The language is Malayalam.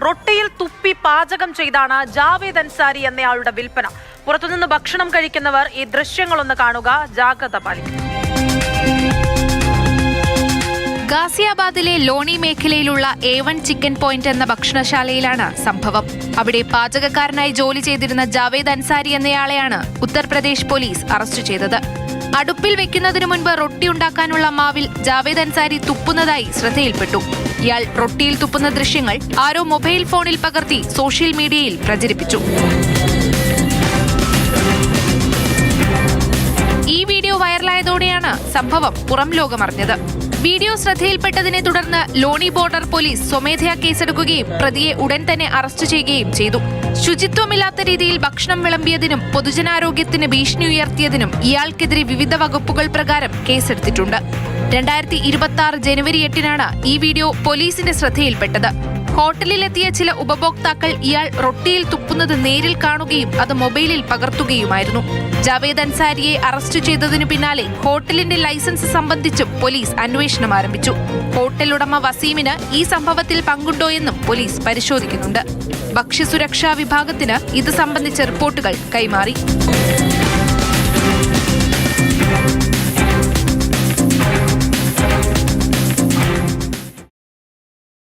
റൊട്ടിയിൽ തുപ്പി പാചകം ചെയ്താണ് ജാവേദ് അൻസാരി എന്നയാളുടെ വിൽപ്പന. പുറത്തുനിന്ന് ഭക്ഷണം കഴിക്കുന്നവർ ഈ ദൃശ്യങ്ങളൊന്ന് കാണുക, ജാഗ്രത പാലിക്കുക. ഗാസിയാബാദിലെ ലോണി മേഖലയിലുള്ള A1 ചിക്കൻ പോയിന്റ് എന്ന ഭക്ഷണശാലയിലാണ് സംഭവം. അവിടെ പാചകക്കാരനായി ജോലി ചെയ്തിരുന്ന ജാവേദ് അൻസാരി എന്നയാളെയാണ് ഉത്തർപ്രദേശ് പോലീസ് അറസ്റ്റ് ചെയ്തത്. അടുപ്പിൽ വെക്കുന്നതിനു മുൻപ് റൊട്ടി ഉണ്ടാക്കാനുള്ള മാവിൽ ജാവേദ് അൻസാരി തുപ്പുന്നതായി ശ്രദ്ധയിൽപ്പെട്ടു. ഇയാൾ റൊട്ടിയിൽ തുപ്പുന്ന ദൃശ്യങ്ങൾ ആരോ മൊബൈൽ ഫോണിൽ പകർത്തി സോഷ്യൽ മീഡിയയിൽ പ്രചരിപ്പിച്ചു. ഈ വീഡിയോ വൈറലായതോടെയാണ് സംഭവം പുറം ലോകമറിഞ്ഞത്. വീഡിയോ ശ്രദ്ധയിൽപ്പെട്ടതിനെ തുടർന്ന് ലോണി ബോർഡർ പോലീസ് സ്വമേധയാ കേസെടുക്കുകയും പ്രതിയെ ഉടൻ തന്നെ അറസ്റ്റ് ചെയ്യുകയും ചെയ്തു. ശുചിത്വമില്ലാത്ത രീതിയിൽ ഭക്ഷണം വിളമ്പിയതിനും പൊതുജനാരോഗ്യത്തിന് ഭീഷണി ഉയർത്തിയതിനും ഇയാൾക്കെതിരെ വിവിധ വകുപ്പുകൾ പ്രകാരം കേസെടുത്തിട്ടുണ്ട്. 2026 ജനുവരി 8-നാണ് ഈ വീഡിയോ പോലീസിന്റെ ശ്രദ്ധയിൽപ്പെട്ടത്. ഹോട്ടലിലെത്തിയ ചില ഉപഭോക്താക്കൾ ഇയാൾ റൊട്ടിയിൽ തുപ്പുന്നത് നേരിൽ കാണുകയും അത് മൊബൈലിൽ പകർത്തുകയുമായിരുന്നു. ജാവേദ് അൻസാരിയെ അറസ്റ്റ് ചെയ്തതിനു പിന്നാലെ ഹോട്ടലിന്റെ ലൈസൻസ് സംബന്ധിച്ചും പോലീസ് അന്വേഷണം ആരംഭിച്ചു. ഹോട്ടൽ ഉടമ വസീമിന് ഈ സംഭവത്തിൽ പങ്കുണ്ടോയെന്നും പോലീസ് പരിശോധിക്കുന്നുണ്ട്. ഭക്ഷ്യസുരക്ഷാ വിഭാഗത്തിന് ഇത് സംബന്ധിച്ച റിപ്പോർട്ടുകൾ കൈമാറി.